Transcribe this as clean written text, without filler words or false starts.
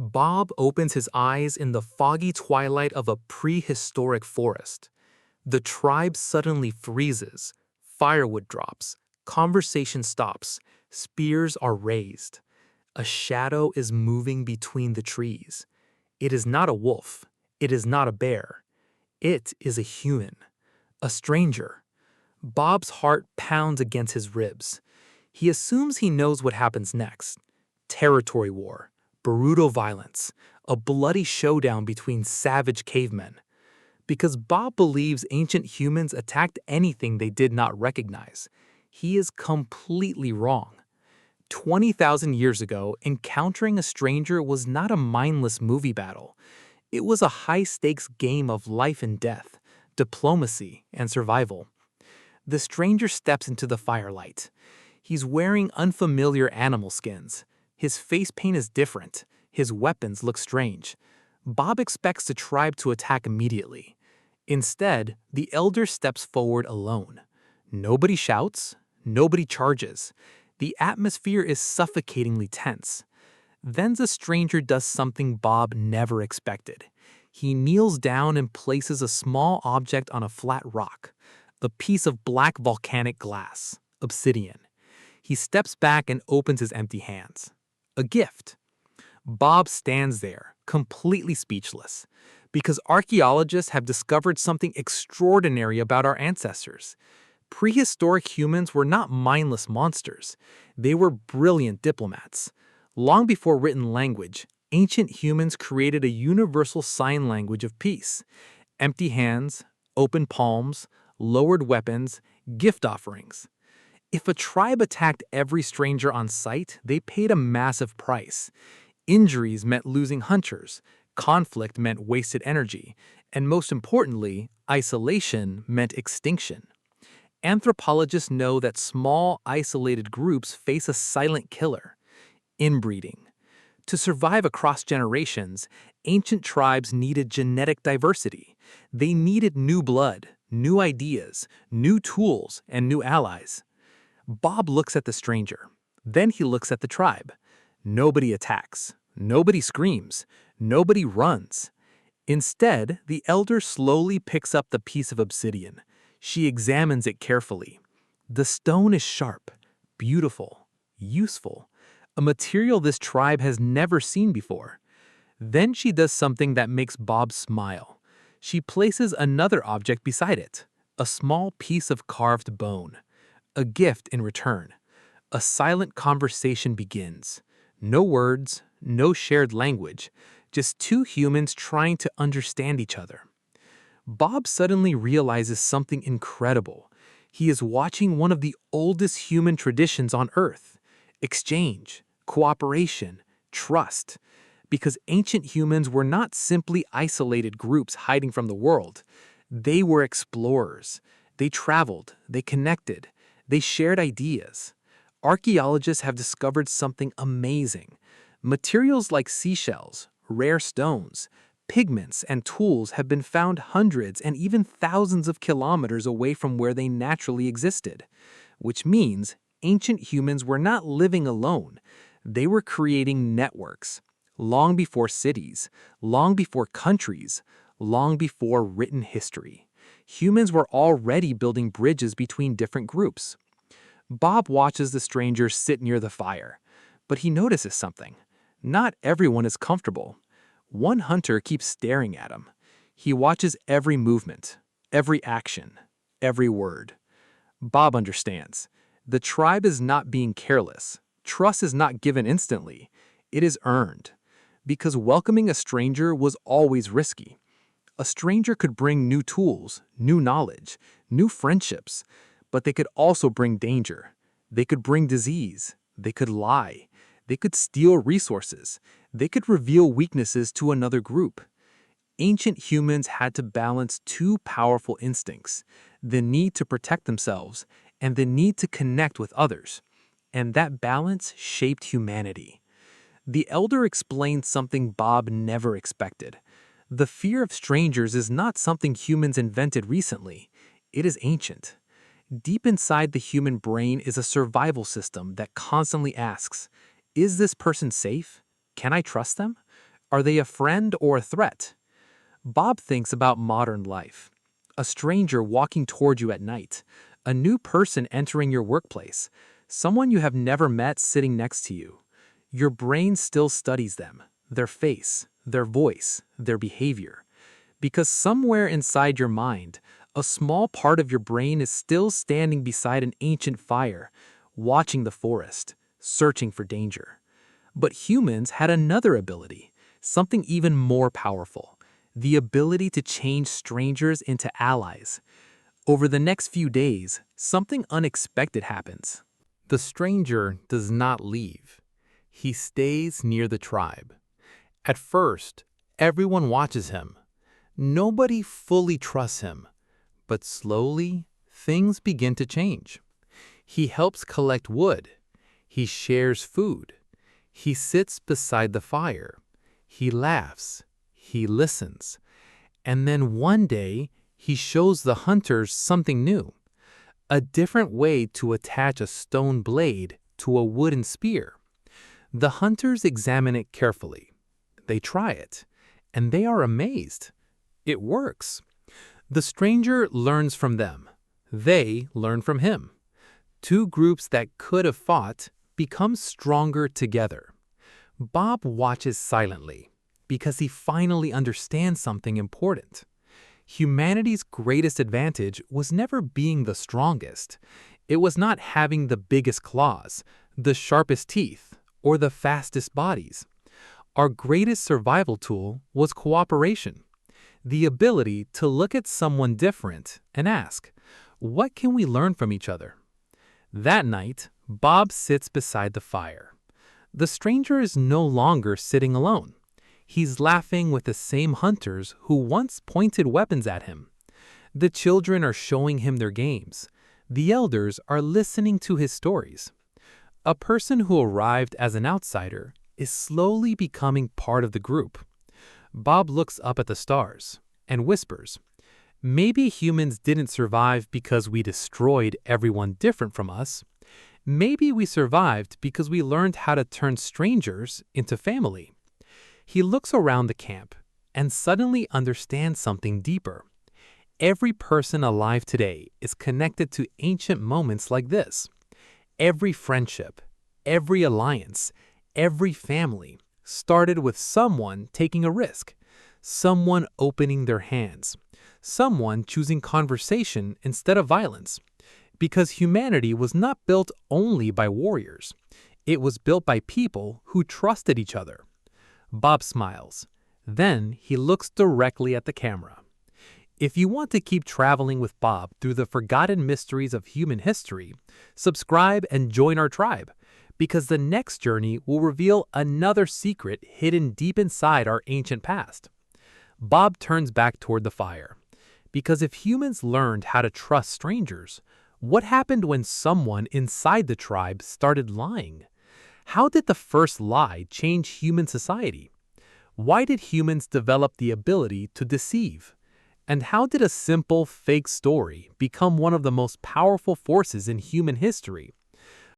Bob opens his eyes in the foggy twilight of a prehistoric forest. The tribe suddenly freezes. Firewood drops. Conversation stops. Spears are raised. A shadow is moving between the trees. It is not a wolf. It is not a bear. It is a human. A stranger. Bob's heart pounds against his ribs. He assumes he knows what happens next. Territory war, brutal violence, a bloody showdown between savage cavemen. Because Bob believes ancient humans attacked anything they did not recognize, he is completely wrong. 20,000 years ago, encountering a stranger was not a mindless movie battle. It was a high-stakes game of life and death, diplomacy, and survival. The stranger steps into the firelight. He's wearing unfamiliar animal skins. His face paint is different. His weapons look strange. Bob expects the tribe to attack immediately. Instead, the elder steps forward alone. Nobody shouts. Nobody charges. The atmosphere is suffocatingly tense. Then the stranger does something Bob never expected. He kneels down and places a small object on a flat rock, a piece of black volcanic glass, obsidian. He steps back and opens his empty hands. A gift. Bob stands there, completely speechless, because archaeologists have discovered something extraordinary about our ancestors. Prehistoric humans were not mindless monsters. They were brilliant diplomats. Long before written language, ancient humans created a universal sign language of peace. Empty hands, open palms, lowered weapons, gift offerings. If a tribe attacked every stranger on sight, they paid a massive price. Injuries meant losing hunters, conflict meant wasted energy, and most importantly, isolation meant extinction. Anthropologists know that small, isolated groups face a silent killer: inbreeding. To survive across generations, ancient tribes needed genetic diversity. They needed new blood, new ideas, new tools, and new allies. Bob looks at the stranger. Then he looks at the tribe. Nobody attacks. Nobody screams. Nobody runs. Instead, the elder slowly picks up the piece of obsidian. She examines it carefully. The stone is sharp, beautiful, useful, a material this tribe has never seen before. Then she does something that makes Bob smile. She places another object beside it, a small piece of carved bone. A gift in return. A silent conversation begins. No words, no shared language, just two humans trying to understand each other. Bob suddenly realizes something incredible. He is watching one of the oldest human traditions on Earth: exchange, cooperation, trust. Because ancient humans were not simply isolated groups hiding from the world. They were explorers. They traveled, they connected. They shared ideas. Archaeologists have discovered something amazing. Materials like seashells, rare stones, pigments, and tools have been found hundreds and even thousands of kilometers away from where they naturally existed. Which means ancient humans were not living alone. They were creating networks. Long before cities, long before countries, long before written history. Humans were already building bridges between different groups. Bob watches the stranger sit near the fire, but he notices something. Not everyone is comfortable. One hunter keeps staring at him. He watches every movement, every action, every word. Bob understands. The tribe is not being careless. Trust is not given instantly. It is earned. Because welcoming a stranger was always risky. A stranger could bring new tools, new knowledge, new friendships, but they could also bring danger. They could bring disease. They could lie. They could steal resources. They could reveal weaknesses to another group. Ancient humans had to balance two powerful instincts: the need to protect themselves and the need to connect with others. And that balance shaped humanity. The elder explained something Bob never expected. The fear of strangers is not something humans invented recently. It is ancient. Deep inside the human brain is a survival system that constantly asks, is this person safe? Can I trust them? Are they a friend or a threat? Bob thinks about modern life. A stranger walking toward you at night, a new person entering your workplace, someone you have never met sitting next to you. Your brain still studies them, their face, their voice, their behavior. Because somewhere inside your mind, a small part of your brain is still standing beside an ancient fire, watching the forest, searching for danger. But humans had another ability, something even more powerful, the ability to change strangers into allies. Over the next few days, something unexpected happens. The stranger does not leave. He stays near the tribe. At first, everyone watches him. Nobody fully trusts him. But slowly, things begin to change. He helps collect wood. He shares food. He sits beside the fire. He laughs. He listens. And then one day, he shows the hunters something new. A different way to attach a stone blade to a wooden spear. The hunters examine it carefully. They try it, and they are amazed. It works. The stranger learns from them. They learn from him. Two groups that could have fought become stronger together. Bob watches silently because he finally understands something important. Humanity's greatest advantage was never being the strongest. It was not having the biggest claws, the sharpest teeth, or the fastest bodies. Our greatest survival tool was cooperation. The ability to look at someone different and ask, what can we learn from each other? That night, Bob sits beside the fire. The stranger is no longer sitting alone. He's laughing with the same hunters who once pointed weapons at him. The children are showing him their games. The elders are listening to his stories. A person who arrived as an outsider is slowly becoming part of the group. Bob looks up at the stars and whispers, maybe humans didn't survive because we destroyed everyone different from us. Maybe we survived because we learned how to turn strangers into family. He looks around the camp and suddenly understands something deeper. Every person alive today is connected to ancient moments like this. Every friendship, every alliance, every family started with someone taking a risk, someone opening their hands, someone choosing conversation instead of violence. Because humanity was not built only by warriors. It was built by people who trusted each other. Bob smiles. Then he looks directly at the camera. If you want to keep traveling with Bob through the forgotten mysteries of human history, subscribe and join our tribe, because the next journey will reveal another secret hidden deep inside our ancient past. Bob turns back toward the fire. Because if humans learned how to trust strangers, what happened when someone inside the tribe started lying? How did the first lie change human society? Why did humans develop the ability to deceive? And how did a simple, fake story become one of the most powerful forces in human history?